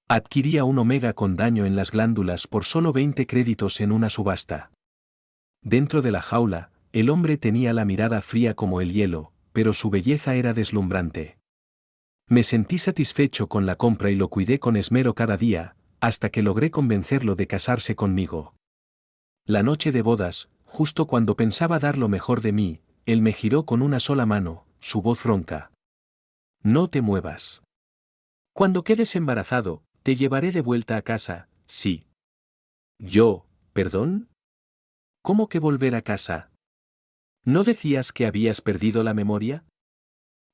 Adquiría un omega con daño en las glándulas por solo 20 créditos en una subasta. Dentro de la jaula, el hombre tenía la mirada fría como el hielo, pero su belleza era deslumbrante. Me sentí satisfecho con la compra y lo cuidé con esmero cada día, hasta que logré convencerlo de casarse conmigo. La noche de bodas, justo cuando pensaba dar lo mejor de mí, él me giró con una sola mano, su voz ronca. No te muevas. Cuando quedes embarazado, te llevaré de vuelta a casa, sí. Yo, ¿perdón? ¿Cómo que volver a casa? ¿No decías que habías perdido la memoria?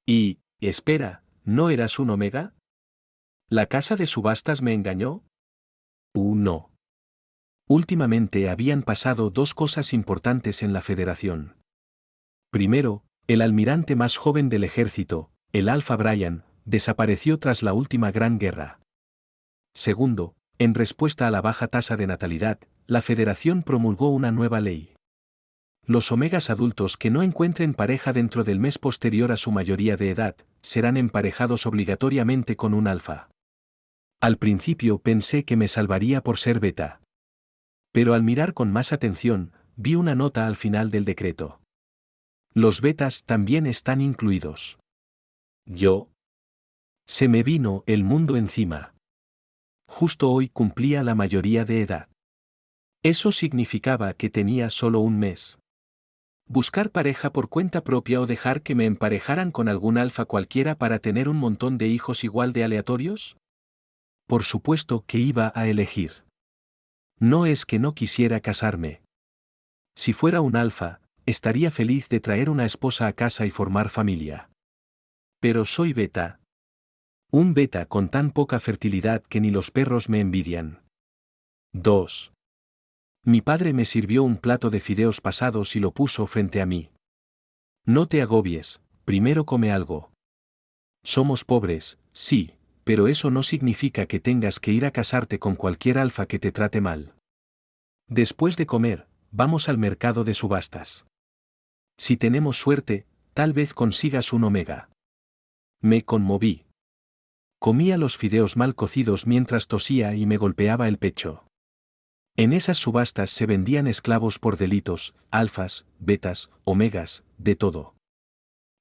Y, espera, ¿no eras un omega? ¿La casa de subastas me engañó? No. Últimamente habían pasado dos cosas importantes en la Federación. Primero, el almirante más joven del ejército, el Alpha Brian, desapareció tras la última gran guerra. Segundo, en respuesta a la baja tasa de natalidad, la Federación promulgó una nueva ley. Los omegas adultos que no encuentren pareja dentro del mes posterior a su mayoría de edad, serán emparejados obligatoriamente con un alfa. Al principio pensé que me salvaría por ser beta. Pero al mirar con más atención, vi una nota al final del decreto. Los betas también están incluidos. Yo. Se me vino el mundo encima. Justo hoy cumplía la mayoría de edad. Eso significaba que tenía solo un mes. ¿Buscar pareja por cuenta propia o dejar que me emparejaran con algún alfa cualquiera para tener un montón de hijos igual de aleatorios? Por supuesto que iba a elegir. No es que no quisiera casarme. Si fuera un alfa, estaría feliz de traer una esposa a casa y formar familia. Pero soy beta. Un beta con tan poca fertilidad que ni los perros me envidian. 2. Mi padre me sirvió un plato de fideos pasados y lo puso frente a mí. No te agobies, primero come algo. Somos pobres, sí, pero eso no significa que tengas que ir a casarte con cualquier alfa que te trate mal. Después de comer, vamos al mercado de subastas. Si tenemos suerte, tal vez consigas un omega. Me conmoví. Comía los fideos mal cocidos mientras tosía y me golpeaba el pecho. En esas subastas se vendían esclavos por delitos, alfas, betas, omegas, de todo.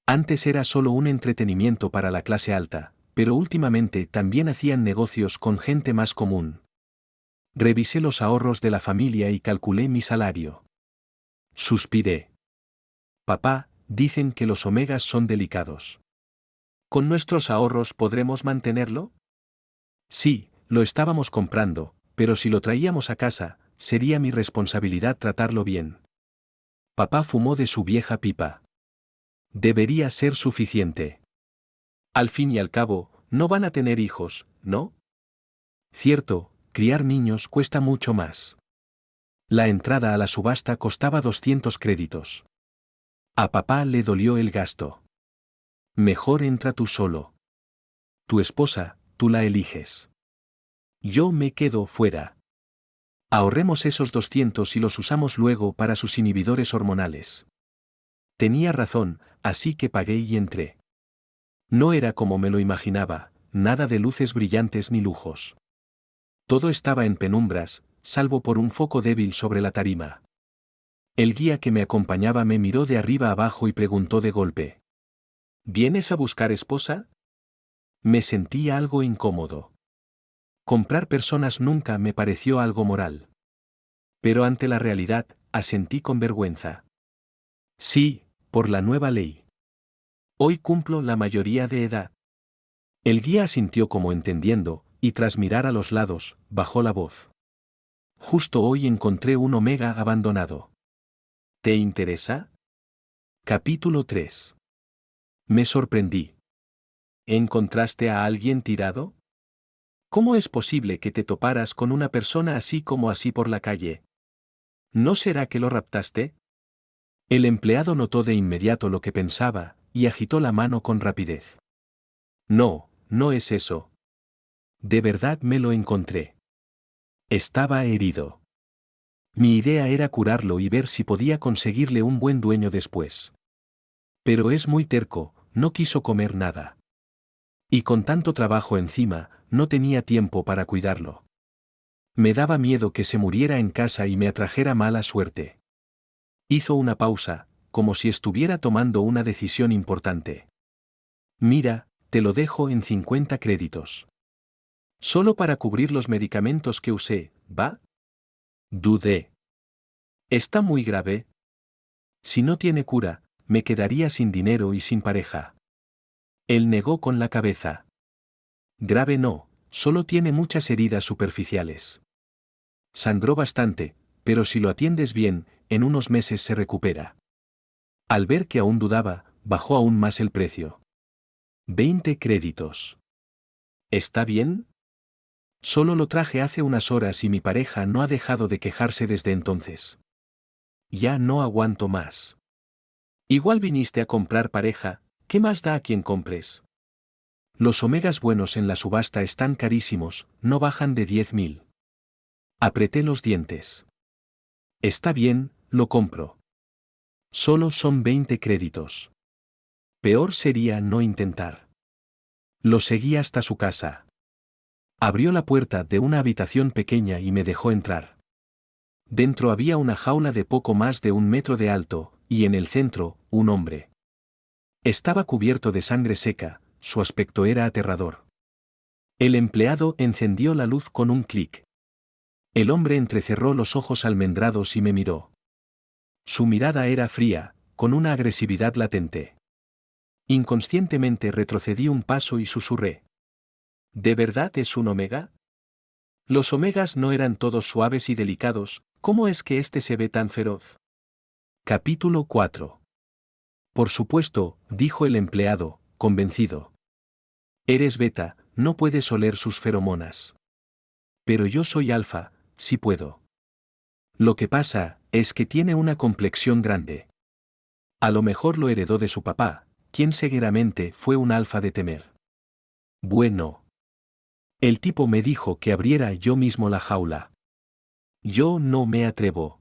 Antes era solo un entretenimiento para la clase alta, pero últimamente también hacían negocios con gente más común. Revisé los ahorros de la familia y calculé mi salario. Suspiré. Papá, dicen que los omegas son delicados. ¿Con nuestros ahorros podremos mantenerlo? Sí, lo estábamos comprando, pero si lo traíamos a casa, sería mi responsabilidad tratarlo bien. Papá fumó de su vieja pipa. Debería ser suficiente. Al fin y al cabo, no van a tener hijos, ¿no? Cierto, criar niños cuesta mucho más. La entrada a la subasta costaba 200 créditos. A papá le dolió el gasto. Mejor entra tú solo. Tu esposa, tú la eliges. Yo me quedo fuera. Ahorremos esos 200 y los usamos luego para sus inhibidores hormonales. Tenía razón, así que pagué y entré. No era como me lo imaginaba, nada de luces brillantes ni lujos. Todo estaba en penumbras, salvo por un foco débil sobre la tarima. El guía que me acompañaba me miró de arriba abajo y preguntó de golpe. ¿Vienes a buscar esposa? Me sentí algo incómodo. Comprar personas nunca me pareció algo moral. Pero ante la realidad, asentí con vergüenza. Sí, por la nueva ley. Hoy cumplo la mayoría de edad. El guía asintió como entendiendo, y tras mirar a los lados, bajó la voz. Justo hoy encontré un omega abandonado. ¿Te interesa? Capítulo 3. Me sorprendí. ¿Encontraste a alguien tirado? ¿Cómo es posible que te toparas con una persona así como así por la calle? ¿No será que lo raptaste? El empleado notó de inmediato lo que pensaba, y agitó la mano con rapidez. No, no es eso. De verdad me lo encontré. Estaba herido. Mi idea era curarlo y ver si podía conseguirle un buen dueño después. Pero es muy terco, no quiso comer nada. Y con tanto trabajo encima, no tenía tiempo para cuidarlo. Me daba miedo que se muriera en casa y me atrajera mala suerte. Hizo una pausa, como si estuviera tomando una decisión importante. Mira, te lo dejo en 50 créditos. Solo para cubrir los medicamentos que usé, ¿va? Dudé. ¿Está muy grave? Si no tiene cura, me quedaría sin dinero y sin pareja. Él negó con la cabeza. Grave no, solo tiene muchas heridas superficiales. Sangró bastante, pero si lo atiendes bien, en unos meses se recupera. Al ver que aún dudaba, bajó aún más el precio. 20 créditos. ¿Está bien? Solo lo traje hace unas horas y mi pareja no ha dejado de quejarse desde entonces. Ya no aguanto más. Igual viniste a comprar pareja, ¿qué más da a quien compres? Los omegas buenos en la subasta están carísimos, no bajan de 10.000. Apreté los dientes. Está bien, lo compro. Solo son 20 créditos. Peor sería no intentar. Lo seguí hasta su casa. Abrió la puerta de una habitación pequeña y me dejó entrar. Dentro había una jaula de poco más de 1 metro de alto, y en el centro, un hombre. Estaba cubierto de sangre seca, su aspecto era aterrador. El empleado encendió la luz con un clic. El hombre entrecerró los ojos almendrados y me miró. Su mirada era fría, con una agresividad latente. Inconscientemente retrocedí un paso y susurré. ¿De verdad es un omega? Los omegas no eran todos suaves y delicados, ¿cómo es que este se ve tan feroz? Capítulo 4. Por supuesto, dijo el empleado, convencido. Eres beta, no puedes oler sus feromonas. Pero yo soy alfa, sí puedo. Lo que pasa, es que tiene una complexión grande. A lo mejor lo heredó de su papá, quien seguramente fue un alfa de temer. Bueno. El tipo me dijo que abriera yo mismo la jaula. Yo no me atrevo.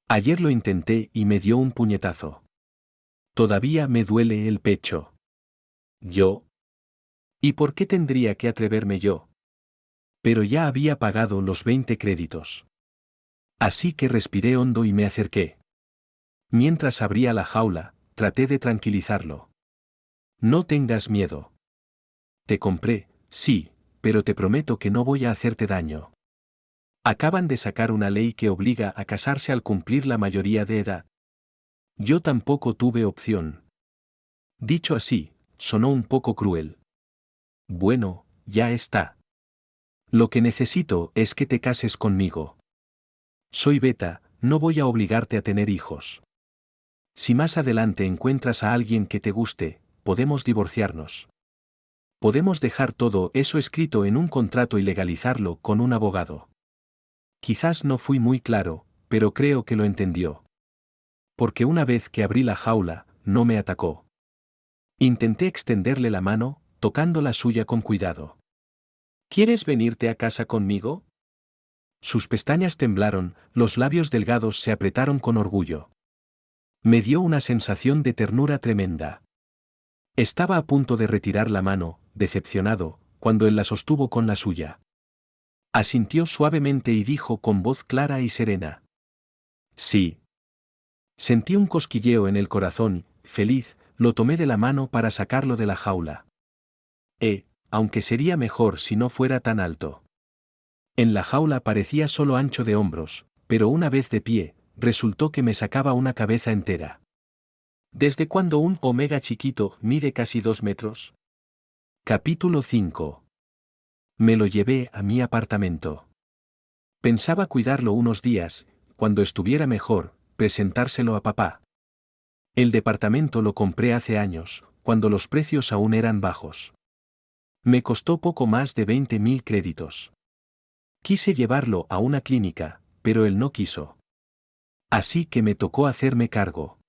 Ayer lo intenté y me dio un puñetazo. Todavía me duele el pecho. ¿Yo? ¿Y por qué tendría que atreverme yo? Pero ya había pagado los 20 créditos. Así que respiré hondo y me acerqué. Mientras abría la jaula, traté de tranquilizarlo. No tengas miedo. Te compré, sí, pero te prometo que no voy a hacerte daño. Acaban de sacar una ley que obliga a casarse al cumplir la mayoría de edad. Yo tampoco tuve opción. Dicho así, sonó un poco cruel. Bueno, ya está. Lo que necesito es que te cases conmigo. Soy beta, no voy a obligarte a tener hijos. Si más adelante encuentras a alguien que te guste, podemos divorciarnos. Podemos dejar todo eso escrito en un contrato y legalizarlo con un abogado. Quizás no fui muy claro, pero creo que lo entendió. Porque una vez que abrí la jaula, no me atacó. Intenté extenderle la mano, tocando la suya con cuidado. ¿Quieres venirte a casa conmigo? Sus pestañas temblaron, los labios delgados se apretaron con orgullo. Me dio una sensación de ternura tremenda. Estaba a punto de retirar la mano, decepcionado, cuando él la sostuvo con la suya. Asintió suavemente y dijo con voz clara y serena. Sí. Sentí un cosquilleo en el corazón, feliz, lo tomé de la mano para sacarlo de la jaula. Aunque sería mejor si no fuera tan alto. En la jaula parecía solo ancho de hombros, pero una vez de pie, resultó que me sacaba una cabeza entera. ¿Desde cuándo un omega chiquito mide casi 2 metros? Capítulo 5. Me lo llevé a mi apartamento. Pensaba cuidarlo unos días, cuando estuviera mejor, presentárselo a papá. El departamento lo compré hace años, cuando los precios aún eran bajos. Me costó poco más de 20.000 créditos. Quise llevarlo a una clínica, pero él no quiso. Así que me tocó hacerme cargo.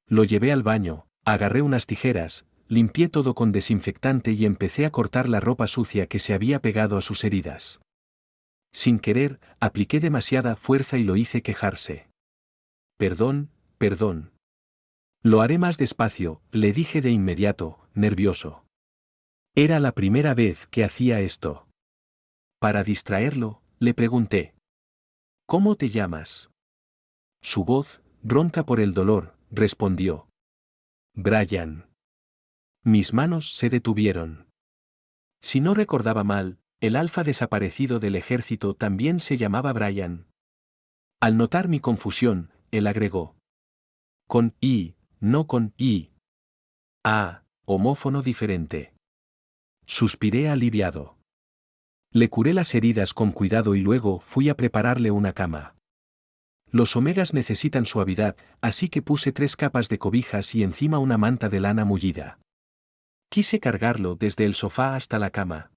Lo llevé al baño, agarré unas tijeras, limpié todo con desinfectante y empecé a cortar la ropa sucia que se había pegado a sus heridas. Sin querer, apliqué demasiada fuerza y lo hice quejarse. Perdón, perdón. Lo haré más despacio, le dije de inmediato, nervioso. Era la primera vez que hacía esto. Para distraerlo, le pregunté. ¿Cómo te llamas? Su voz, ronca por el dolor, respondió. Brian. Mis manos se detuvieron. Si no recordaba mal, el alfa desaparecido del ejército también se llamaba Brian. Al notar mi confusión, él agregó. Con I, no con I. Ah, homófono diferente. Suspiré aliviado. Le curé las heridas con cuidado y luego fui a prepararle una cama. Los omegas necesitan suavidad, así que puse 3 capas de cobijas y encima una manta de lana mullida. Quise cargarlo desde el sofá hasta la cama.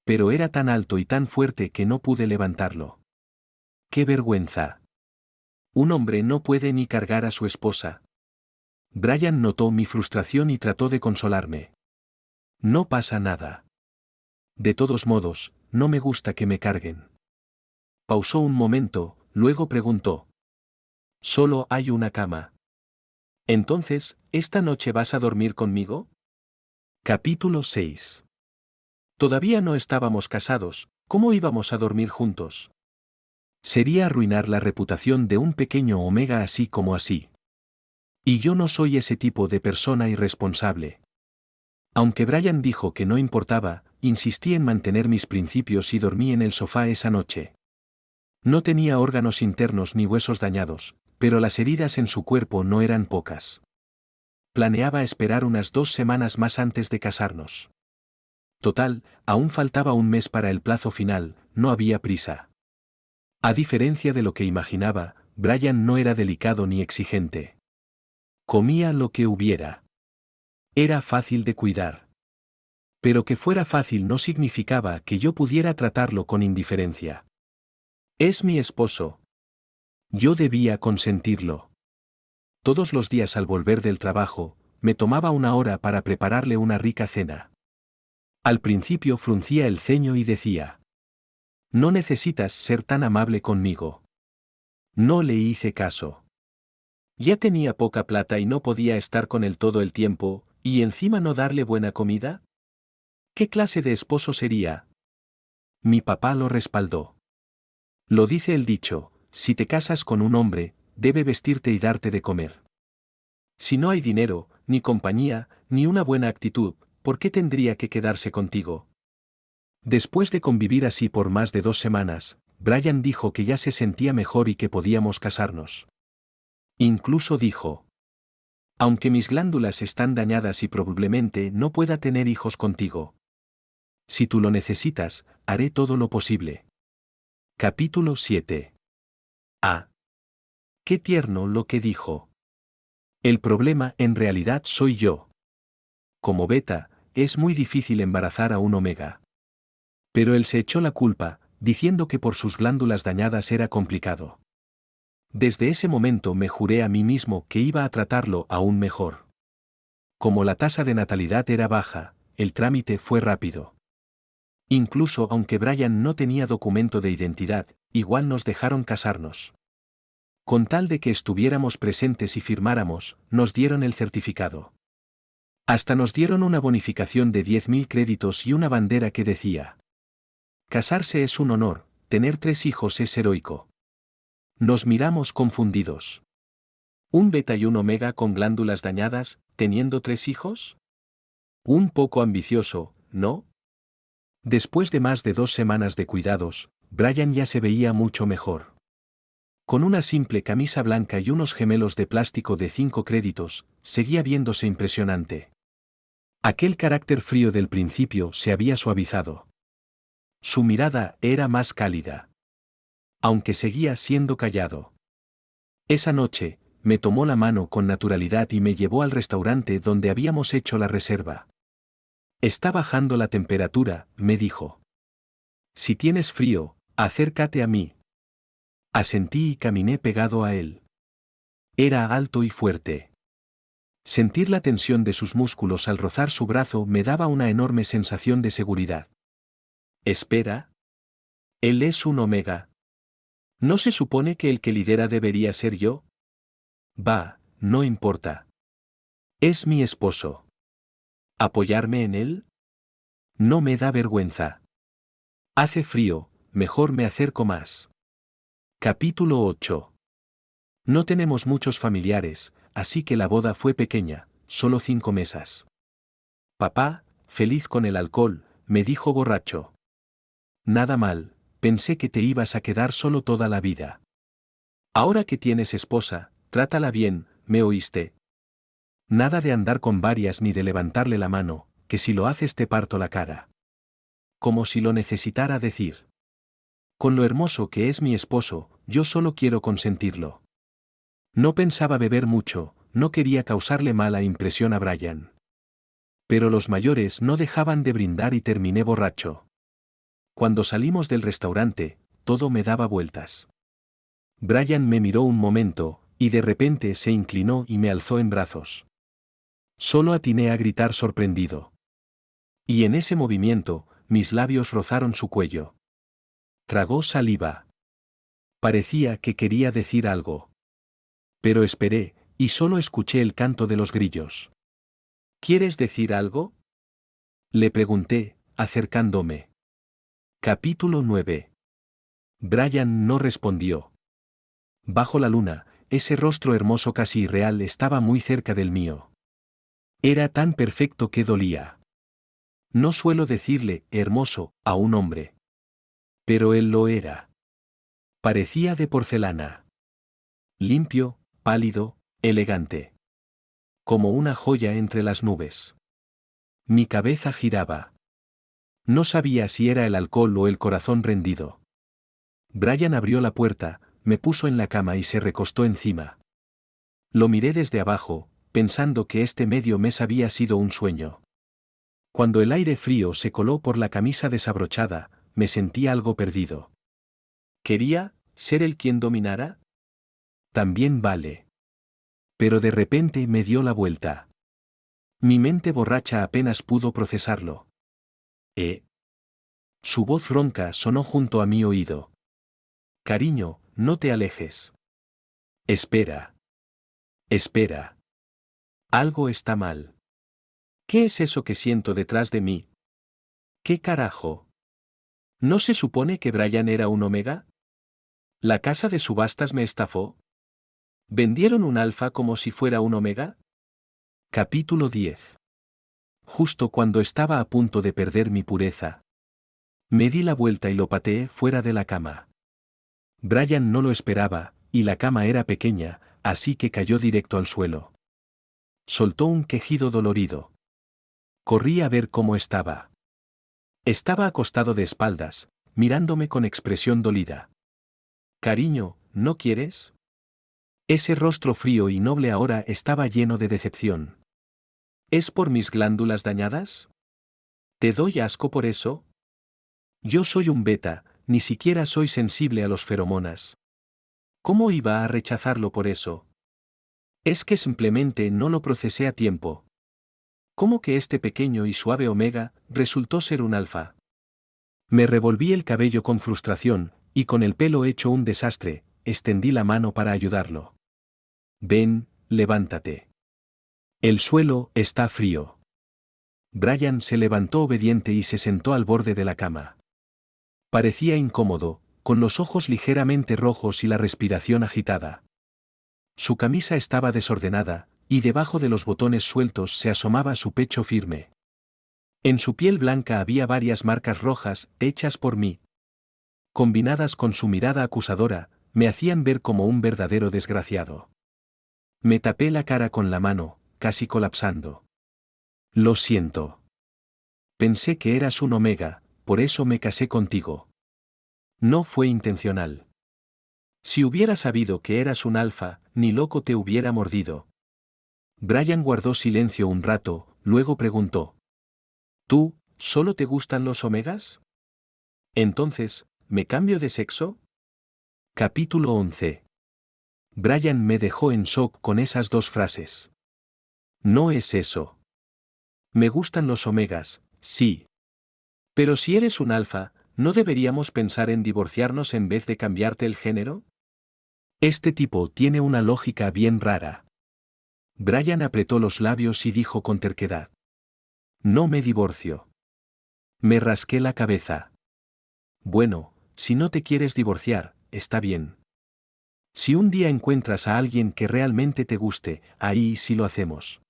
Pero era tan alto y tan fuerte que no pude levantarlo. ¡Qué vergüenza! Un hombre no puede ni cargar a su esposa. Brian notó mi frustración y trató de consolarme. No pasa nada. De todos modos, no me gusta que me carguen. Pausó un momento, luego preguntó. Solo hay una cama. Entonces, ¿esta noche vas a dormir conmigo? Capítulo 6. Todavía no estábamos casados, ¿cómo íbamos a dormir juntos? Sería arruinar la reputación de un pequeño omega así como así. Y yo no soy ese tipo de persona irresponsable. Aunque Brian dijo que no importaba, insistí en mantener mis principios y dormí en el sofá esa noche. No tenía órganos internos ni huesos dañados, pero las heridas en su cuerpo no eran pocas. Planeaba esperar unas 2 semanas más antes de casarnos. Total, aún faltaba un mes para el plazo final, no había prisa. A diferencia de lo que imaginaba, Brian no era delicado ni exigente. Comía lo que hubiera. Era fácil de cuidar. Pero que fuera fácil no significaba que yo pudiera tratarlo con indiferencia. Es mi esposo. Yo debía consentirlo. Todos los días al volver del trabajo, me tomaba 1 hora para prepararle una rica cena. Al principio fruncía el ceño y decía: no necesitas ser tan amable conmigo. No le hice caso. Ya tenía poca plata y no podía estar con él todo el tiempo, y encima no darle buena comida. ¿Qué clase de esposo sería? Mi papá lo respaldó. Lo dice el dicho: si te casas con un hombre, debe vestirte y darte de comer. Si no hay dinero, ni compañía, ni una buena actitud, ¿por qué tendría que quedarse contigo? Después de convivir así por más de 2 semanas, Brian dijo que ya se sentía mejor y que podíamos casarnos. Incluso dijo: aunque mis glándulas están dañadas y probablemente no pueda tener hijos contigo. Si tú lo necesitas, haré todo lo posible. Capítulo 7. Ah. Qué tierno lo que dijo. El problema en realidad soy yo. Como beta, es muy difícil embarazar a un omega. Pero él se echó la culpa, diciendo que por sus glándulas dañadas era complicado. Desde ese momento me juré a mí mismo que iba a tratarlo aún mejor. Como la tasa de natalidad era baja, el trámite fue rápido. Incluso aunque Brian no tenía documento de identidad, igual nos dejaron casarnos. Con tal de que estuviéramos presentes y firmáramos, nos dieron el certificado. Hasta nos dieron una bonificación de 10.000 créditos y una bandera que decía: casarse es un honor, tener 3 hijos es heroico. Nos miramos confundidos. ¿Un beta y un omega con glándulas dañadas, teniendo 3 hijos? Un poco ambicioso, ¿no? Después de más de 2 semanas de cuidados, Brian ya se veía mucho mejor. Con una simple camisa blanca y unos gemelos de plástico de 5 créditos, seguía viéndose impresionante. Aquel carácter frío del principio se había suavizado. Su mirada era más cálida. Aunque seguía siendo callado. Esa noche, me tomó la mano con naturalidad y me llevó al restaurante donde habíamos hecho la reserva. Está bajando la temperatura, me dijo. Si tienes frío, acércate a mí. Asentí y caminé pegado a él. Era alto y fuerte. Sentir la tensión de sus músculos al rozar su brazo me daba una enorme sensación de seguridad. Espera. Él es un omega. ¿No se supone que el que lidera debería ser yo? Va, no importa. Es mi esposo. ¿Apoyarme en él? No me da vergüenza. Hace frío, mejor me acerco más. Capítulo 8. No tenemos muchos familiares, así que la boda fue pequeña, solo 5 mesas. Papá, feliz con el alcohol, me dijo borracho. Nada mal, pensé que te ibas a quedar solo toda la vida. Ahora que tienes esposa, trátala bien, ¿me oíste? Nada de andar con varias ni de levantarle la mano, que si lo haces te parto la cara. Como si lo necesitara decir. Con lo hermoso que es mi esposo, yo solo quiero consentirlo. No pensaba beber mucho, no quería causarle mala impresión a Brian. Pero los mayores no dejaban de brindar y terminé borracho. Cuando salimos del restaurante, todo me daba vueltas. Brian me miró un momento, y de repente se inclinó y me alzó en brazos. Solo atiné a gritar sorprendido. Y en ese movimiento, mis labios rozaron su cuello. Tragó saliva. Parecía que quería decir algo. Pero esperé, y solo escuché el canto de los grillos. ¿Quieres decir algo? Le pregunté, acercándome. Capítulo 9. Brian no respondió. Bajo la luna, ese rostro hermoso casi irreal estaba muy cerca del mío. Era tan perfecto que dolía. No suelo decirle hermoso a un hombre. Pero él lo era. Parecía de porcelana. Limpio, pálido, elegante. Como una joya entre las nubes. Mi cabeza giraba. No sabía si era el alcohol o el corazón rendido. Brian abrió la puerta, me puso en la cama y se recostó encima. Lo miré desde abajo, pensando que este medio mes había sido un sueño. Cuando el aire frío se coló por la camisa desabrochada, me sentí algo perdido. ¿Quería ser el quien dominara? También vale. Pero de repente me dio la vuelta. Mi mente borracha apenas pudo procesarlo. Su voz ronca sonó junto a mi oído. Cariño, no te alejes. Espera. Espera. Algo está mal. ¿Qué es eso que siento detrás de mí? ¿Qué carajo? ¿No se supone que Brian era un omega? ¿La casa de subastas me estafó? ¿Vendieron un alfa como si fuera un omega? Capítulo 10. Justo cuando estaba a punto de perder mi pureza. Me di la vuelta y lo pateé fuera de la cama. Brian no lo esperaba, y la cama era pequeña, así que cayó directo al suelo. Soltó un quejido dolorido. Corrí a ver cómo estaba. Estaba acostado de espaldas, mirándome con expresión dolida. Cariño, ¿no quieres? Ese rostro frío y noble ahora estaba lleno de decepción. ¿Es por mis glándulas dañadas? ¿Te doy asco por eso? Yo soy un beta, ni siquiera soy sensible a los feromonas. ¿Cómo iba a rechazarlo por eso? Es que simplemente no lo procesé a tiempo. ¿Cómo que este pequeño y suave omega resultó ser un alfa? Me revolví el cabello con frustración, y con el pelo hecho un desastre, extendí la mano para ayudarlo. Ven, levántate. El suelo está frío. Brian se levantó obediente y se sentó al borde de la cama. Parecía incómodo, con los ojos ligeramente rojos y la respiración agitada. Su camisa estaba desordenada, y debajo de los botones sueltos se asomaba su pecho firme. En su piel blanca había varias marcas rojas, hechas por mí. Combinadas con su mirada acusadora, me hacían ver como un verdadero desgraciado. Me tapé la cara con la mano, casi colapsando. Lo siento. Pensé que eras un omega, por eso me casé contigo. No fue intencional. Si hubiera sabido que eras un alfa, ni loco te hubiera mordido. Brian guardó silencio un rato, luego preguntó. ¿Tú, solo te gustan los omegas? Entonces, ¿me cambio de sexo? Capítulo 11. Brian me dejó en shock con esas dos frases. No es eso. Me gustan los omegas, sí. Pero si eres un alfa, ¿no deberíamos pensar en divorciarnos en vez de cambiarte el género? Este tipo tiene una lógica bien rara. Brian apretó los labios y dijo con terquedad. No me divorcio. Me rasqué la cabeza. Bueno, si no te quieres divorciar, está bien. Si un día encuentras a alguien que realmente te guste, ahí sí lo hacemos.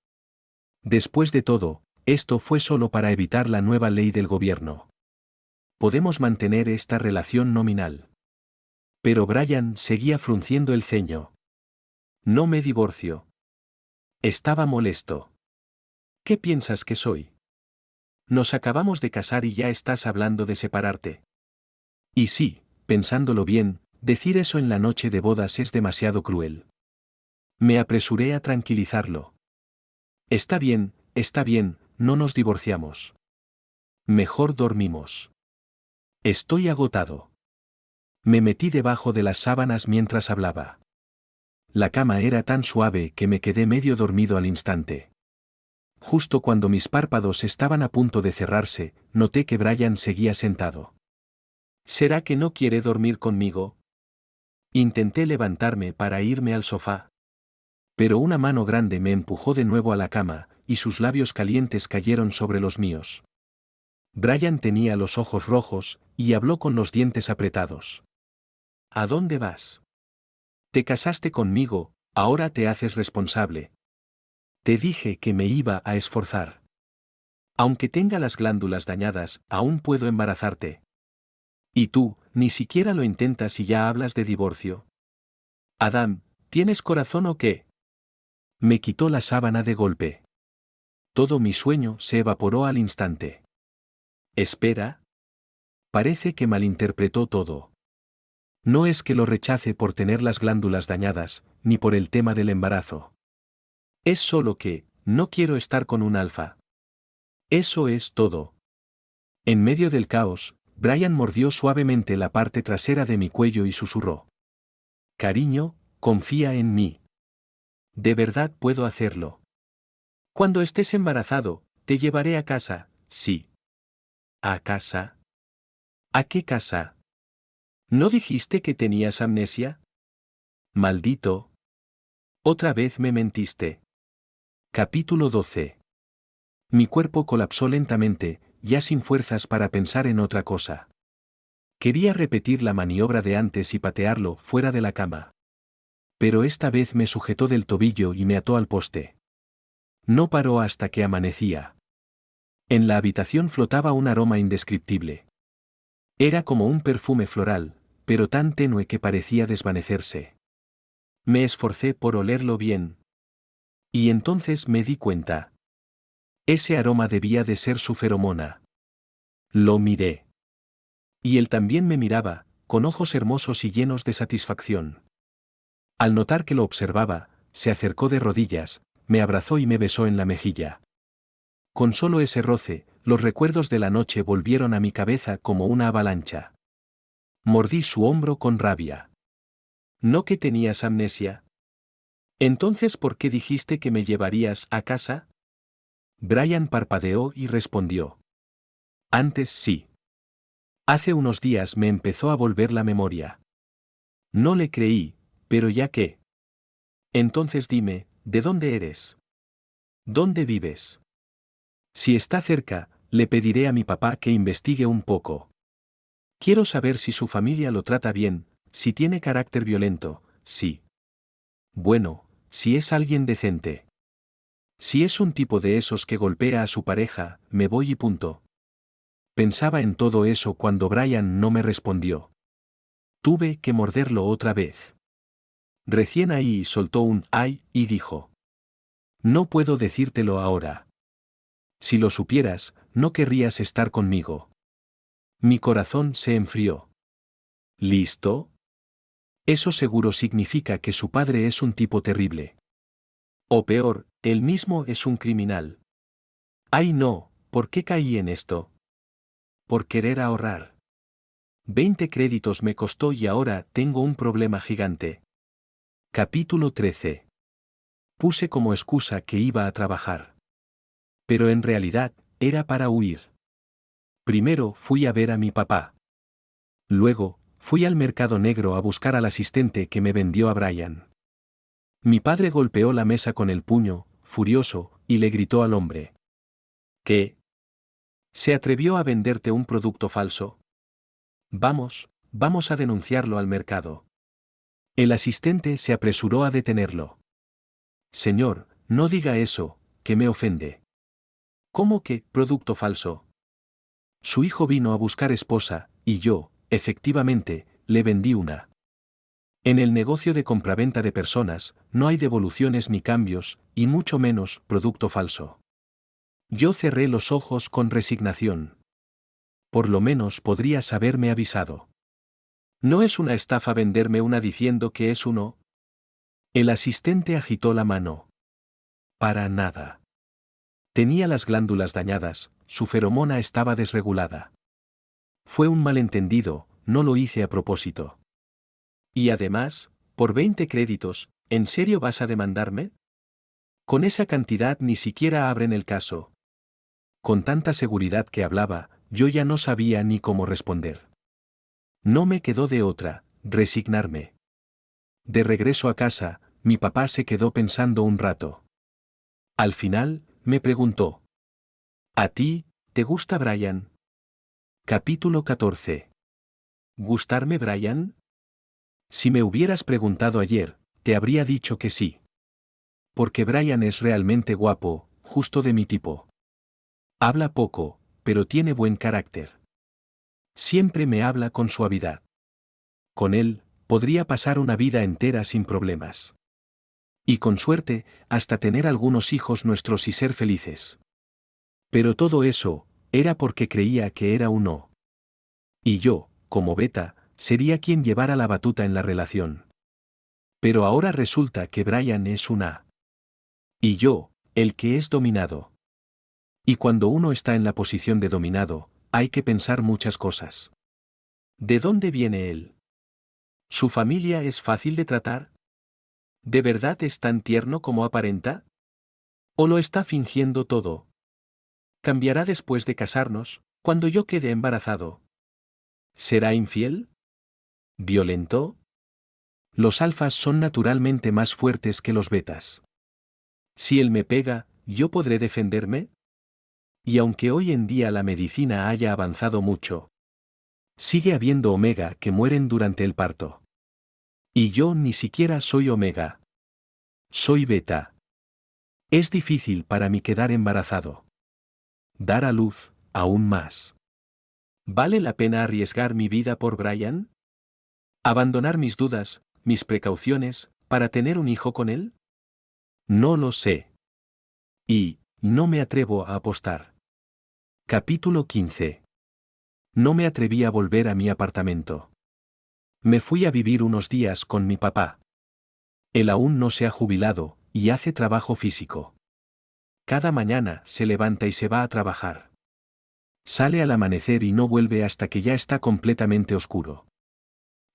Después de todo, esto fue solo para evitar la nueva ley del gobierno. Podemos mantener esta relación nominal. Pero Brian seguía frunciendo el ceño. No me divorcio. Estaba molesto. ¿Qué piensas que soy? Nos acabamos de casar y ya estás hablando de separarte. Y sí, pensándolo bien, decir eso en la noche de bodas es demasiado cruel. Me apresuré a tranquilizarlo. Está bien, no nos divorciamos. Mejor dormimos. Estoy agotado. Me metí debajo de las sábanas mientras hablaba. La cama era tan suave que me quedé medio dormido al instante. Justo cuando mis párpados estaban a punto de cerrarse, noté que Brian seguía sentado. ¿Será que no quiere dormir conmigo? Intenté levantarme para irme al sofá. Pero una mano grande me empujó de nuevo a la cama, y sus labios calientes cayeron sobre los míos. Brian tenía los ojos rojos, y habló con los dientes apretados. ¿A dónde vas? Te casaste conmigo, ahora te haces responsable. Te dije que me iba a esforzar. Aunque tenga las glándulas dañadas, aún puedo embarazarte. Y tú, ni siquiera lo intentas y ya hablas de divorcio. Adam, ¿tienes corazón o qué? Me quitó la sábana de golpe. Todo mi sueño se evaporó al instante. Espera. Parece que malinterpretó todo. No es que lo rechace por tener las glándulas dañadas, ni por el tema del embarazo. Es solo que, no quiero estar con un alfa. Eso es todo. En medio del caos, Brian mordió suavemente la parte trasera de mi cuello y susurró. Cariño, confía en mí. De verdad puedo hacerlo. Cuando estés embarazado, te llevaré a casa, sí. ¿A casa? ¿A qué casa? ¿No dijiste que tenías amnesia? Maldito. Otra vez me mentiste. Capítulo 12. Mi cuerpo colapsó lentamente, ya sin fuerzas para pensar en otra cosa. Quería repetir la maniobra de antes y patearlo fuera de la cama. Pero esta vez me sujetó del tobillo y me ató al poste. No paró hasta que amanecía. En la habitación flotaba un aroma indescriptible. Era como un perfume floral, pero tan tenue que parecía desvanecerse. Me esforcé por olerlo bien. Y entonces me di cuenta. Ese aroma debía de ser su feromona. Lo miré. Y él también me miraba, con ojos hermosos y llenos de satisfacción. Al notar que lo observaba, se acercó de rodillas, me abrazó y me besó en la mejilla. Con solo ese roce, los recuerdos de la noche volvieron a mi cabeza como una avalancha. Mordí su hombro con rabia. ¿No que tenías amnesia? ¿Entonces por qué dijiste que me llevarías a casa? Brian parpadeó y respondió. Antes sí. Hace unos días me empezó a volver la memoria. No le creí, pero ya qué. Entonces dime, ¿de dónde eres? ¿Dónde vives? Si está cerca, le pediré a mi papá que investigue un poco. Quiero saber si su familia lo trata bien, si tiene carácter violento, sí. Bueno, si es alguien decente. Si es un tipo de esos que golpea a su pareja, me voy y punto. Pensaba en todo eso cuando Brian no me respondió. Tuve que morderlo otra vez. Recién ahí soltó un ay y dijo. No puedo decírtelo ahora. Si lo supieras, no querrías estar conmigo. Mi corazón se enfrió. ¿Listo? Eso seguro significa que su padre es un tipo terrible. O peor, él mismo es un criminal. Ay no, ¿por qué caí en esto? Por querer ahorrar. 20 créditos me costó y ahora tengo un problema gigante. Capítulo 13. Puse como excusa que iba a trabajar. Pero en realidad, era para huir. Primero fui a ver a mi papá. Luego, fui al mercado negro a buscar al asistente que me vendió a Brian. Mi padre golpeó la mesa con el puño, furioso, y le gritó al hombre. ¿Qué? ¿Se atrevió a venderte un producto falso? Vamos a denunciarlo al mercado. El asistente se apresuró a detenerlo. Señor, no diga eso, que me ofende. ¿Cómo que, producto falso? Su hijo vino a buscar esposa, y yo, efectivamente, le vendí una. En el negocio de compraventa de personas, no hay devoluciones ni cambios, y mucho menos producto falso. Yo cerré los ojos con resignación. Por lo menos podrías haberme avisado. ¿No es una estafa venderme una diciendo que es uno? El asistente agitó la mano. Para nada. Tenía las glándulas dañadas, su feromona estaba desregulada. Fue un malentendido, no lo hice a propósito. Y además, por 20 créditos, ¿en serio vas a demandarme? Con esa cantidad ni siquiera abren el caso. Con tanta seguridad que hablaba, yo ya no sabía ni cómo responder. No me quedó de otra, resignarme. De regreso a casa, mi papá se quedó pensando un rato. Al final, me preguntó. ¿A ti, te gusta Brian? Capítulo 14. ¿Gustarme Brian? Si me hubieras preguntado ayer, te habría dicho que sí. Porque Brian es realmente guapo, justo de mi tipo. Habla poco, pero tiene buen carácter. Siempre me habla con suavidad. Con él, podría pasar una vida entera sin problemas. Y con suerte, hasta tener algunos hijos nuestros y ser felices. Pero todo eso, era porque creía que era uno. Y yo, como beta, sería quien llevara la batuta en la relación. Pero ahora resulta que Brian es un A. Y yo, el que es dominado. Y cuando uno está en la posición de dominado, hay que pensar muchas cosas. ¿De dónde viene él? ¿Su familia es fácil de tratar? ¿De verdad es tan tierno como aparenta? ¿O lo está fingiendo todo? ¿Cambiará después de casarnos, cuando yo quede embarazado? ¿Será infiel? ¿Violento? Los alfas son naturalmente más fuertes que los betas. Si él me pega, ¿yo podré defenderme? Y aunque hoy en día la medicina haya avanzado mucho, sigue habiendo omega que mueren durante el parto. Y yo ni siquiera soy omega. Soy beta. Es difícil para mí quedar embarazado. Dar a luz, aún más. ¿Vale la pena arriesgar mi vida por Brian? ¿Abandonar mis dudas, mis precauciones, para tener un hijo con él? No lo sé. Y, no me atrevo a apostar. Capítulo 15. No me atreví a volver a mi apartamento. Me fui a vivir unos días con mi papá. Él aún no se ha jubilado, y hace trabajo físico. Cada mañana se levanta y se va a trabajar. Sale al amanecer y no vuelve hasta que ya está completamente oscuro.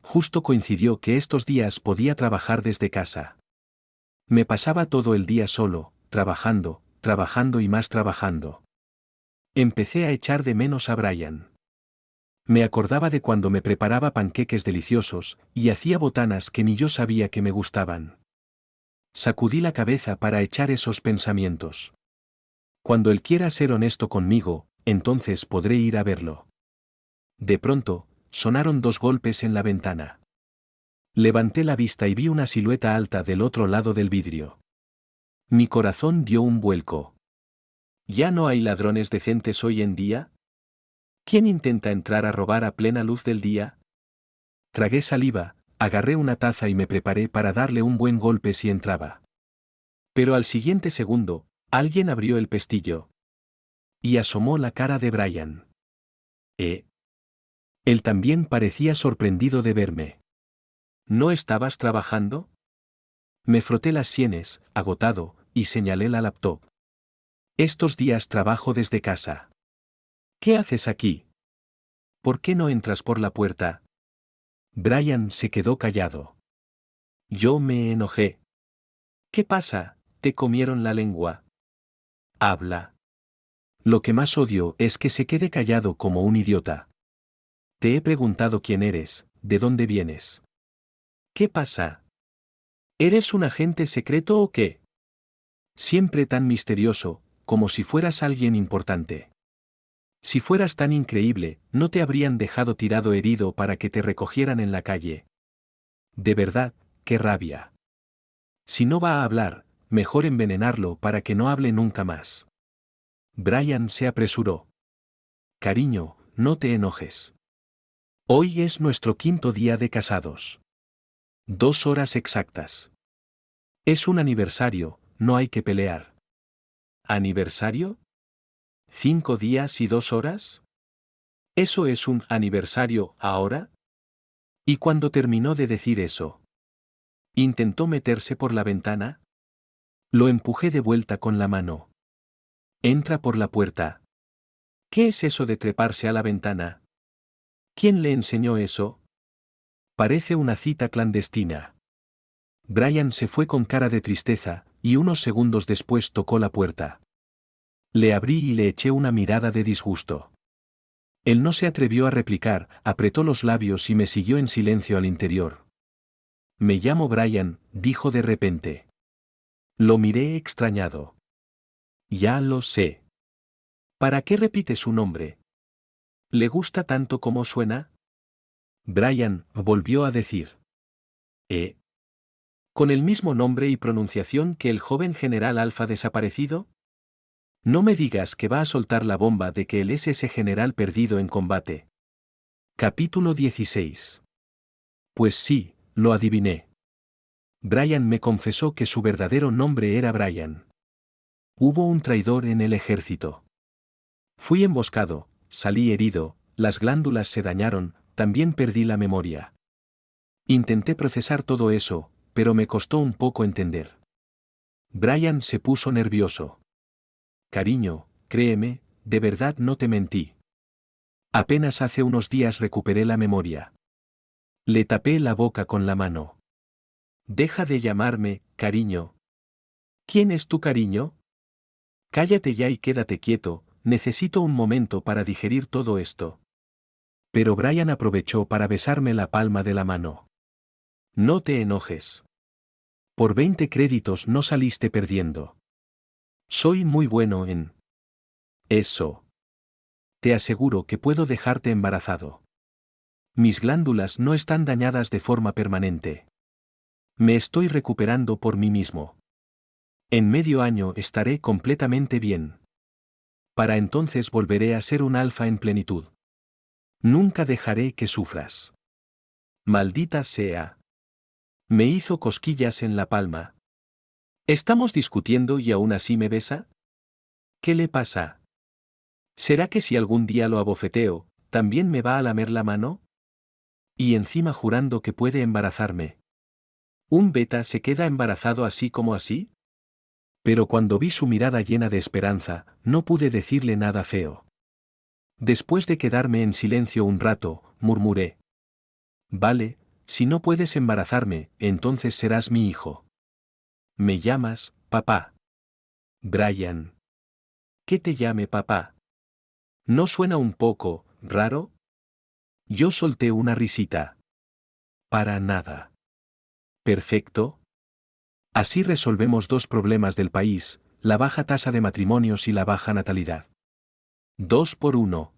Justo coincidió que estos días podía trabajar desde casa. Me pasaba todo el día solo, trabajando, trabajando y más trabajando. Empecé a echar de menos a Brian. Me acordaba de cuando me preparaba panqueques deliciosos, y hacía botanas que ni yo sabía que me gustaban. Sacudí la cabeza para echar esos pensamientos. Cuando él quiera ser honesto conmigo, entonces podré ir a verlo. De pronto, sonaron 2 golpes en la ventana. Levanté la vista y vi una silueta alta del otro lado del vidrio. Mi corazón dio un vuelco. ¿Ya no hay ladrones decentes hoy en día? ¿Quién intenta entrar a robar a plena luz del día? Tragué saliva, agarré una taza y me preparé para darle un buen golpe si entraba. Pero al siguiente segundo, alguien abrió el pestillo. Y asomó la cara de Brian. Él también parecía sorprendido de verme. ¿No estabas trabajando? Me froté las sienes, agotado, y señalé la laptop. Estos días trabajo desde casa. ¿Qué haces aquí? ¿Por qué no entras por la puerta? Brian se quedó callado. Yo me enojé. ¿Qué pasa? ¿Te comieron la lengua? Habla. Lo que más odio es que se quede callado como un idiota. Te he preguntado quién eres, de dónde vienes. ¿Qué pasa? ¿Eres un agente secreto o qué? Siempre tan misterioso, como si fueras alguien importante. Si fueras tan increíble, no te habrían dejado tirado herido para que te recogieran en la calle. De verdad, qué rabia. Si no va a hablar, mejor envenenarlo para que no hable nunca más. Brian se apresuró. Cariño, no te enojes. Hoy es nuestro 5.º día de casados. 2 horas exactas. Es un aniversario, no hay que pelear. ¿Aniversario? ¿5 días y 2 horas? ¿Eso es un aniversario ahora? Y cuando terminó de decir eso, ¿intentó meterse por la ventana? Lo empujé de vuelta con la mano. Entra por la puerta. ¿Qué es eso de treparse a la ventana? ¿Quién le enseñó eso? Parece una cita clandestina. Brian se fue con cara de tristeza, y unos segundos después tocó la puerta. Le abrí y le eché una mirada de disgusto. Él no se atrevió a replicar, apretó los labios y me siguió en silencio al interior. Me llamo Brian, dijo de repente. Lo miré extrañado. Ya lo sé. ¿Para qué repite su nombre? ¿Le gusta tanto como suena? Brian, volvió a decir. ¿Con el mismo nombre y pronunciación que el joven general Alfa desaparecido? No me digas que va a soltar la bomba de que él es ese general perdido en combate. Capítulo 16. Pues sí, lo adiviné. Brian me confesó que su verdadero nombre era Brian. Hubo un traidor en el ejército. Fui emboscado, salí herido, las glándulas se dañaron, también perdí la memoria. Intenté procesar todo eso, pero me costó un poco entender. Brian se puso nervioso. Cariño, créeme, de verdad no te mentí. Apenas hace unos días recuperé la memoria. Le tapé la boca con la mano. Deja de llamarme, cariño. ¿Quién es tu cariño? Cállate ya y quédate quieto, necesito un momento para digerir todo esto. Pero Brian aprovechó para besarme la palma de la mano. No te enojes. Por 20 créditos no saliste perdiendo. Soy muy bueno en eso. Te aseguro que puedo dejarte embarazado. Mis glándulas no están dañadas de forma permanente. Me estoy recuperando por mí mismo. En medio año estaré completamente bien. Para entonces volveré a ser un alfa en plenitud. Nunca dejaré que sufras. Maldita sea. Me hizo cosquillas en la palma. ¿Estamos discutiendo y aún así me besa? ¿Qué le pasa? ¿Será que si algún día lo abofeteo, también me va a lamer la mano? Y encima jurando que puede embarazarme. ¿Un beta se queda embarazado así como así? Pero cuando vi su mirada llena de esperanza, no pude decirle nada feo. Después de quedarme en silencio un rato, murmuré. Vale, si no puedes embarazarme, entonces serás mi hijo. Me llamas, papá. Brian. ¿Qué te llame papá? ¿No suena un poco raro? Yo solté una risita. Para nada. Perfecto. Así resolvemos 2 problemas del país, la baja tasa de matrimonios y la baja natalidad. 2 por 1.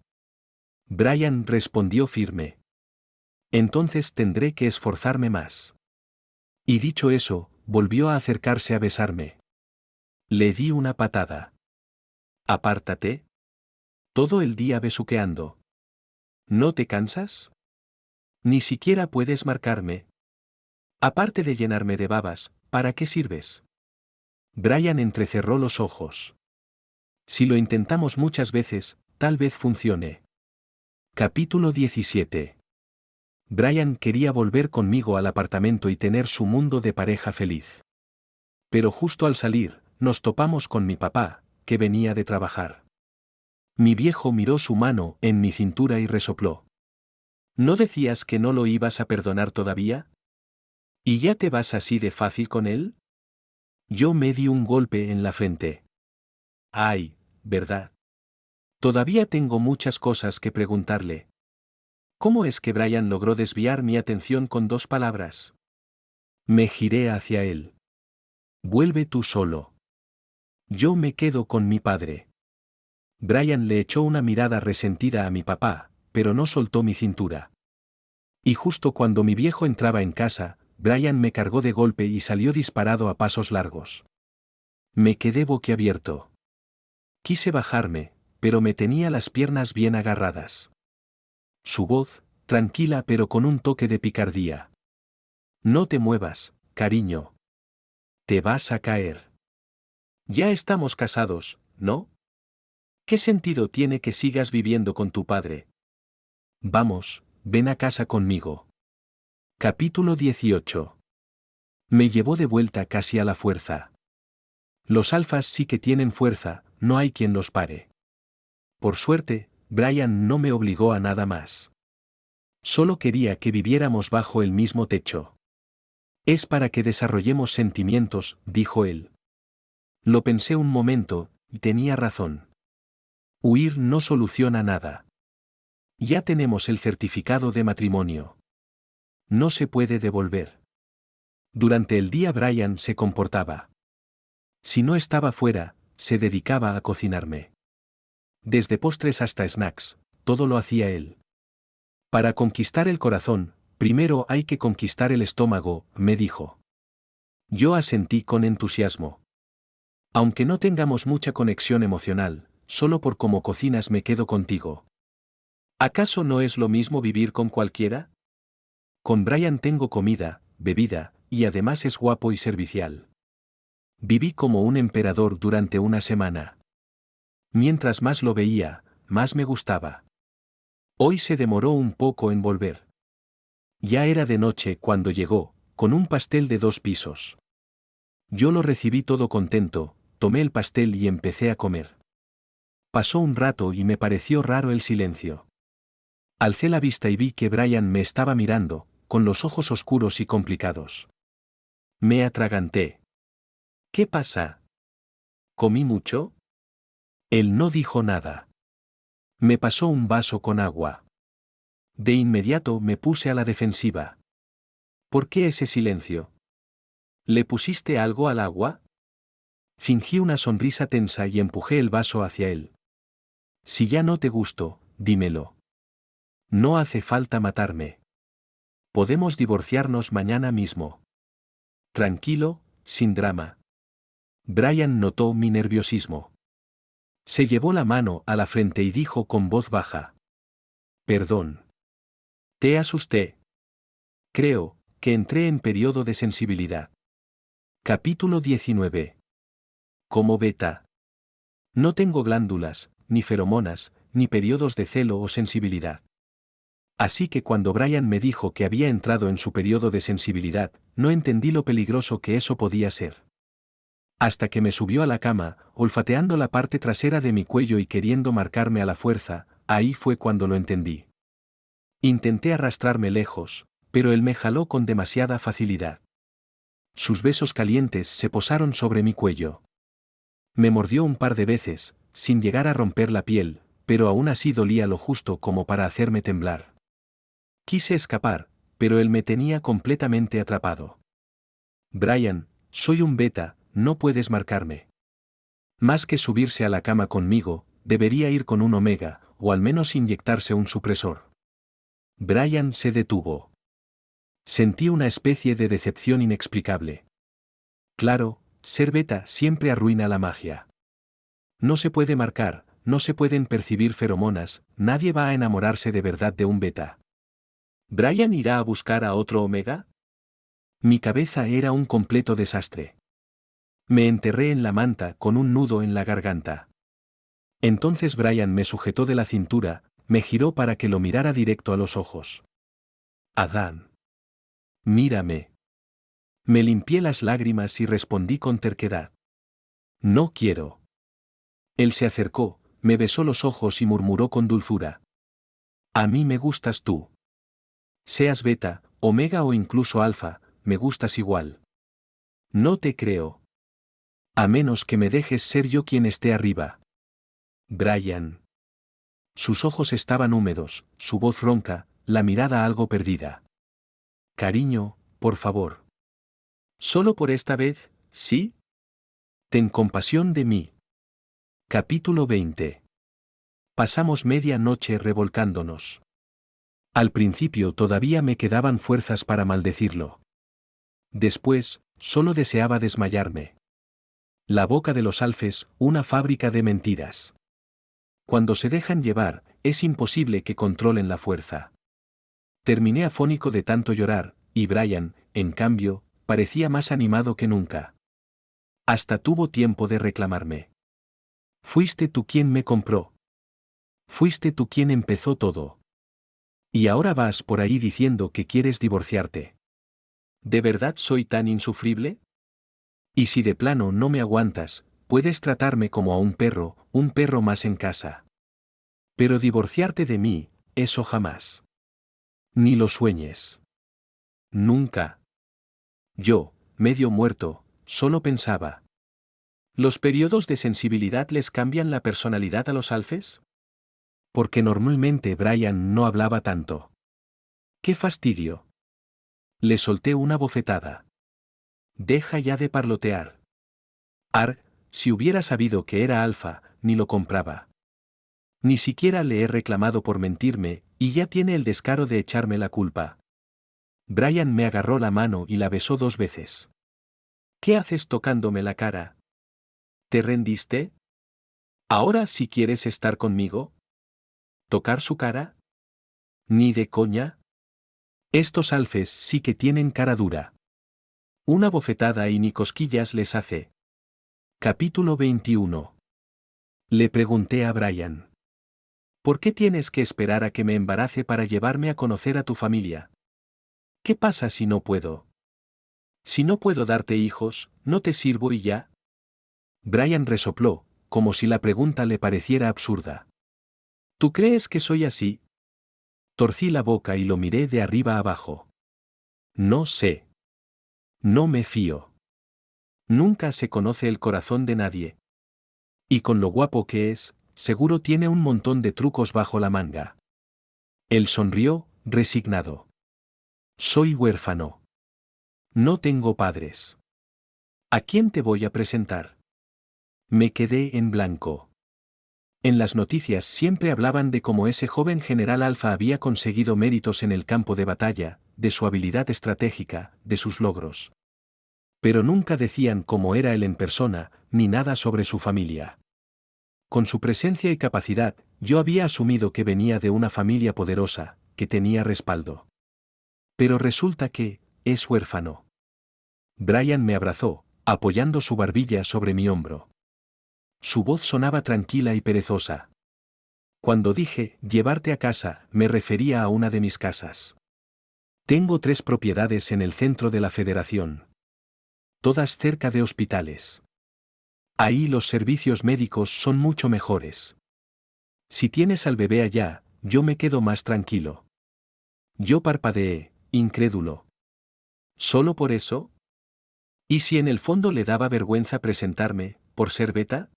Brian respondió firme. Entonces tendré que esforzarme más. Y dicho eso, volvió a acercarse a besarme. Le di una patada. Apártate. Todo el día besuqueando. ¿No te cansas? Ni siquiera puedes marcarme. Aparte de llenarme de babas, ¿para qué sirves? Brian entrecerró los ojos. Si lo intentamos muchas veces, tal vez funcione. Capítulo 17. Brian quería volver conmigo al apartamento y tener su mundo de pareja feliz. Pero justo al salir, nos topamos con mi papá, que venía de trabajar. Mi viejo miró su mano en mi cintura y resopló. ¿No decías que no lo ibas a perdonar todavía? ¿Y ya te vas así de fácil con él? Yo me di un golpe en la frente. Ay, ¿verdad? Todavía tengo muchas cosas que preguntarle. ¿Cómo es que Brian logró desviar mi atención con 2 palabras? Me giré hacia él. Vuelve tú solo. Yo me quedo con mi padre. Brian le echó una mirada resentida a mi papá, pero no soltó mi cintura. Y justo cuando mi viejo entraba en casa, Brian me cargó de golpe y salió disparado a pasos largos. Me quedé boquiabierto. Quise bajarme, pero me tenía las piernas bien agarradas. Su voz, tranquila pero con un toque de picardía. No te muevas, cariño. Te vas a caer. Ya estamos casados, ¿no? ¿Qué sentido tiene que sigas viviendo con tu padre? Vamos, ven a casa conmigo. Capítulo 18. Me llevó de vuelta casi a la fuerza. Los alfas sí que tienen fuerza, no hay quien los pare. Por suerte, Brian no me obligó a nada más. Solo quería que viviéramos bajo el mismo techo. Es para que desarrollemos sentimientos, dijo él. Lo pensé un momento, y tenía razón. Huir no soluciona nada. Ya tenemos el certificado de matrimonio. No se puede devolver. Durante el día Brian se comportaba. Si no estaba fuera, se dedicaba a cocinarme. Desde postres hasta snacks, todo lo hacía él. Para conquistar el corazón, primero hay que conquistar el estómago, me dijo. Yo asentí con entusiasmo. Aunque no tengamos mucha conexión emocional, solo por cómo cocinas me quedo contigo. ¿Acaso no es lo mismo vivir con cualquiera? Con Brian tengo comida, bebida, y además es guapo y servicial. Viví como un emperador durante una semana. Mientras más lo veía, más me gustaba. Hoy se demoró un poco en volver. Ya era de noche cuando llegó, con un pastel de 2 pisos. Yo lo recibí todo contento, tomé el pastel y empecé a comer. Pasó un rato y me pareció raro el silencio. Alcé la vista y vi que Brian me estaba mirando, con los ojos oscuros y complicados. Me atraganté. ¿Qué pasa? ¿Comí mucho? Él no dijo nada. Me pasó un vaso con agua. De inmediato me puse a la defensiva. ¿Por qué ese silencio? ¿Le pusiste algo al agua? Fingí una sonrisa tensa y empujé el vaso hacia él. Si ya no te gusto, dímelo. No hace falta matarme. Podemos divorciarnos mañana mismo. Tranquilo, sin drama. Brian notó mi nerviosismo. Se llevó la mano a la frente y dijo con voz baja. Perdón. Te asusté. Creo que entré en periodo de sensibilidad. Capítulo 19. Como beta. No tengo glándulas, ni feromonas, ni periodos de celo o sensibilidad. Así que cuando Brian me dijo que había entrado en su periodo de sensibilidad, no entendí lo peligroso que eso podía ser. Hasta que me subió a la cama, olfateando la parte trasera de mi cuello y queriendo marcarme a la fuerza, ahí fue cuando lo entendí. Intenté arrastrarme lejos, pero él me jaló con demasiada facilidad. Sus besos calientes se posaron sobre mi cuello. Me mordió un par de veces, sin llegar a romper la piel, pero aún así dolía lo justo como para hacerme temblar. Quise escapar, pero él me tenía completamente atrapado. Brian, soy un beta, no puedes marcarme. Más que subirse a la cama conmigo, debería ir con un omega, o al menos inyectarse un supresor. Brian se detuvo. Sentí una especie de decepción inexplicable. Claro, ser beta siempre arruina la magia. No se puede marcar, no se pueden percibir feromonas, nadie va a enamorarse de verdad de un beta. ¿Brian irá a buscar a otro omega? Mi cabeza era un completo desastre. Me enterré en la manta con un nudo en la garganta. Entonces Brian me sujetó de la cintura, me giró para que lo mirara directo a los ojos. Adán. Mírame. Me limpié las lágrimas y respondí con terquedad. No quiero. Él se acercó, me besó los ojos y murmuró con dulzura. A mí me gustas tú. Seas beta, omega o incluso alfa, me gustas igual. No te creo. A menos que me dejes ser yo quien esté arriba. Brian. Sus ojos estaban húmedos, su voz ronca, la mirada algo perdida. Cariño, por favor. ¿Solo por esta vez, sí? Ten compasión de mí. Capítulo 20. Pasamos media noche revolcándonos. Al principio todavía me quedaban fuerzas para maldecirlo. Después, solo deseaba desmayarme. La boca de los alfes, una fábrica de mentiras. Cuando se dejan llevar, es imposible que controlen la fuerza. Terminé afónico de tanto llorar, y Brian, en cambio, parecía más animado que nunca. Hasta tuvo tiempo de reclamarme. Fuiste tú quien me compró. Fuiste tú quien empezó todo. Y ahora vas por ahí diciendo que quieres divorciarte. ¿De verdad soy tan insufrible? Y si de plano no me aguantas, puedes tratarme como a un perro más en casa. Pero divorciarte de mí, eso jamás. Ni lo sueñes. Nunca. Yo, medio muerto, solo pensaba. ¿Los periodos de sensibilidad les cambian la personalidad a los alfes? Porque normalmente Brian no hablaba tanto. ¡Qué fastidio! Le solté una bofetada. Deja ya de parlotear. Si hubiera sabido que era alfa, ni lo compraba. Ni siquiera le he reclamado por mentirme, y ya tiene el descaro de echarme la culpa. Brian me agarró la mano y la besó 2 veces. ¿Qué haces tocándome la cara? ¿Te rendiste? ¿Ahora sí quieres estar conmigo? ¿Tocar su cara? ¿Ni de coña? Estos alfes sí que tienen cara dura. Una bofetada y ni cosquillas les hace. Capítulo 21. Le pregunté a Brian. ¿Por qué tienes que esperar a que me embarace para llevarme a conocer a tu familia? ¿Qué pasa si no puedo? Si no puedo darte hijos, ¿no te sirvo y ya? Brian resopló, como si la pregunta le pareciera absurda. ¿Tú crees que soy así? Torcí la boca y lo miré de arriba abajo. No sé. No me fío. Nunca se conoce el corazón de nadie. Y con lo guapo que es, seguro tiene un montón de trucos bajo la manga. Él sonrió, resignado. Soy huérfano. No tengo padres. ¿A quién te voy a presentar? Me quedé en blanco. En las noticias siempre hablaban de cómo ese joven general Alfa había conseguido méritos en el campo de batalla, de su habilidad estratégica, de sus logros. Pero nunca decían cómo era él en persona, ni nada sobre su familia. Con su presencia y capacidad, yo había asumido que venía de una familia poderosa, que tenía respaldo. Pero resulta que, es huérfano. Brian me abrazó, apoyando su barbilla sobre mi hombro. Su voz sonaba tranquila y perezosa. Cuando dije, llevarte a casa, me refería a una de mis casas. Tengo 3 propiedades en el centro de la Federación. Todas cerca de hospitales. Ahí los servicios médicos son mucho mejores. Si tienes al bebé allá, yo me quedo más tranquilo. Yo parpadeé, incrédulo. ¿Solo por eso? ¿Y si en el fondo le daba vergüenza presentarme, por ser beta?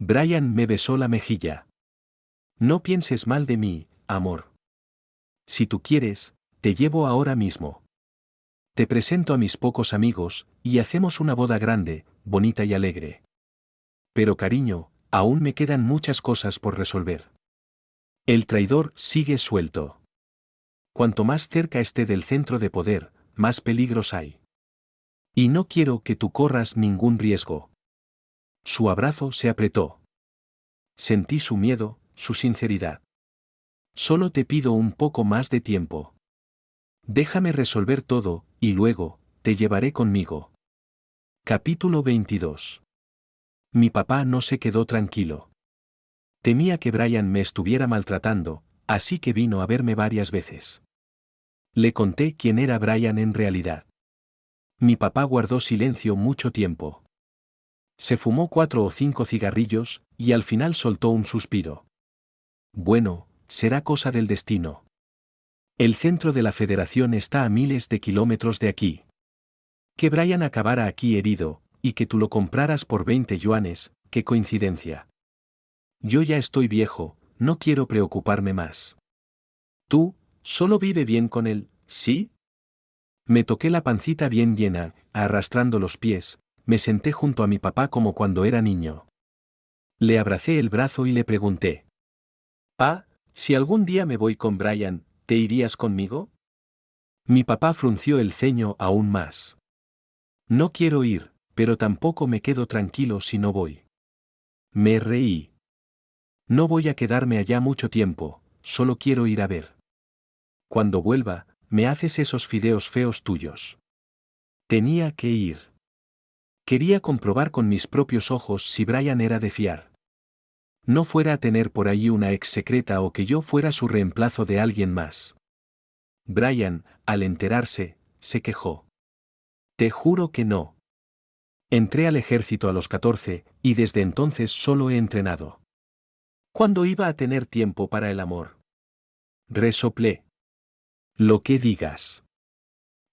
Brian me besó la mejilla. No pienses mal de mí, amor. Si tú quieres, te llevo ahora mismo. Te presento a mis pocos amigos, y hacemos una boda grande, bonita y alegre. Pero cariño, aún me quedan muchas cosas por resolver. El traidor sigue suelto. Cuanto más cerca esté del centro de poder, más peligros hay. Y no quiero que tú corras ningún riesgo. Su abrazo se apretó. Sentí su miedo, su sinceridad. Solo te pido un poco más de tiempo. Déjame resolver todo, y luego, te llevaré conmigo. Capítulo 22. Mi papá no se quedó tranquilo. Temía que Brian me estuviera maltratando, así que vino a verme varias veces. Le conté quién era Brian en realidad. Mi papá guardó silencio mucho tiempo. Se fumó 4 o 5 cigarrillos, y al final soltó un suspiro. Bueno, será cosa del destino. El centro de la Federación está a miles de kilómetros de aquí. Que Brian acabara aquí herido, y que tú lo compraras por 20 yuanes, qué coincidencia. Yo ya estoy viejo, no quiero preocuparme más. Tú, solo vive bien con él, ¿sí? Me toqué la pancita bien llena, arrastrando los pies, me senté junto a mi papá como cuando era niño. Le abracé el brazo y le pregunté. Si algún día me voy con Brian, ¿te irías conmigo? Mi papá frunció el ceño aún más. No quiero ir, pero tampoco me quedo tranquilo si no voy. Me reí. No voy a quedarme allá mucho tiempo, solo quiero ir a ver. Cuando vuelva, me haces esos fideos feos tuyos. Tenía que ir. Quería comprobar con mis propios ojos si Brian era de fiar. No fuera a tener por ahí una ex secreta o que yo fuera su reemplazo de alguien más. Brian, al enterarse, se quejó. Te juro que no. Entré al ejército a los 14, y desde entonces solo he entrenado. ¿Cuándo iba a tener tiempo para el amor? Resoplé. Lo que digas.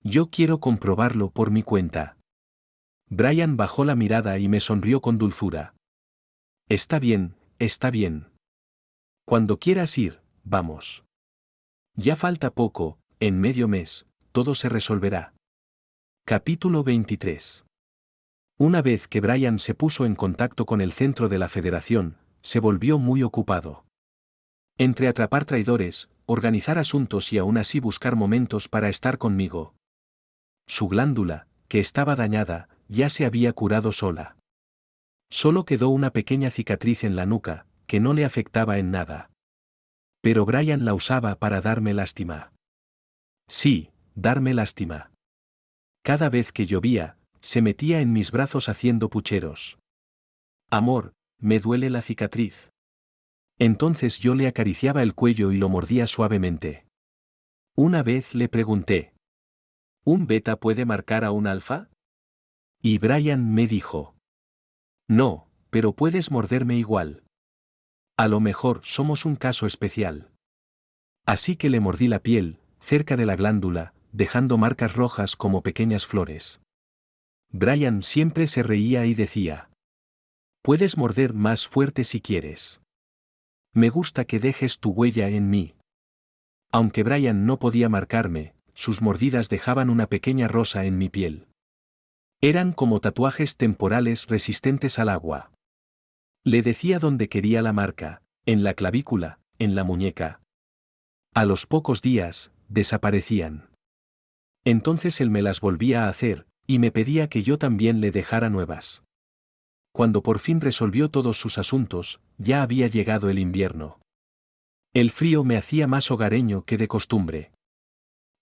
Yo quiero comprobarlo por mi cuenta. Brian bajó la mirada y me sonrió con dulzura. Está bien, está bien. Cuando quieras ir, vamos. Ya falta poco, en medio mes, todo se resolverá. Capítulo 23. Una vez que Brian se puso en contacto con el centro de la Federación, se volvió muy ocupado. Entre atrapar traidores, organizar asuntos y aún así buscar momentos para estar conmigo. Su glándula, que estaba dañada, ya se había curado sola. Solo quedó una pequeña cicatriz en la nuca, que no le afectaba en nada. Pero Brian la usaba para darme lástima. Sí, darme lástima. Cada vez que llovía, se metía en mis brazos haciendo pucheros. Amor, me duele la cicatriz. Entonces yo le acariciaba el cuello y lo mordía suavemente. Una vez le pregunté: ¿un beta puede marcar a un alfa? Y Brian me dijo: no, pero puedes morderme igual. A lo mejor somos un caso especial. Así que le mordí la piel, cerca de la glándula, dejando marcas rojas como pequeñas flores. Brian siempre se reía y decía: puedes morder más fuerte si quieres. Me gusta que dejes tu huella en mí. Aunque Brian no podía marcarme, sus mordidas dejaban una pequeña rosa en mi piel. Eran como tatuajes temporales resistentes al agua. Le decía dónde quería la marca, en la clavícula, en la muñeca. A los pocos días, desaparecían. Entonces él me las volvía a hacer, y me pedía que yo también le dejara nuevas. Cuando por fin resolvió todos sus asuntos, ya había llegado el invierno. El frío me hacía más hogareño que de costumbre.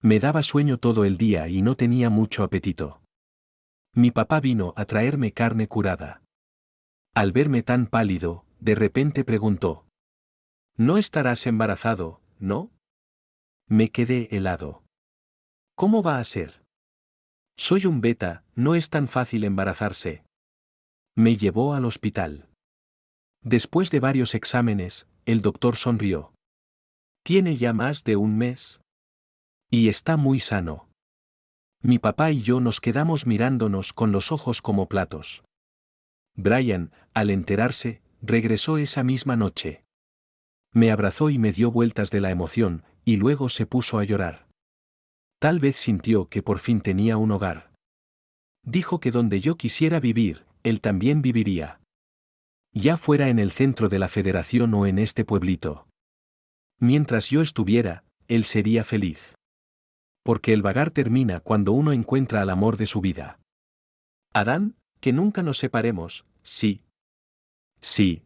Me daba sueño todo el día y no tenía mucho apetito. Mi papá vino a traerme carne curada. Al verme tan pálido, de repente preguntó: ¿no estarás embarazado, no? Me quedé helado. ¿Cómo va a ser? Soy un beta, no es tan fácil embarazarse. Me llevó al hospital. Después de varios exámenes, el doctor sonrió. Tiene ya más de un mes. Y está muy sano. Mi papá y yo nos quedamos mirándonos con los ojos como platos. Brian, al enterarse, regresó esa misma noche. Me abrazó y me dio vueltas de la emoción, y luego se puso a llorar. Tal vez sintió que por fin tenía un hogar. Dijo que donde yo quisiera vivir, él también viviría. Ya fuera en el centro de la Federación o en este pueblito. Mientras yo estuviera, él sería feliz. Porque el vagar termina cuando uno encuentra al amor de su vida. Adán, que nunca nos separemos, sí. Sí,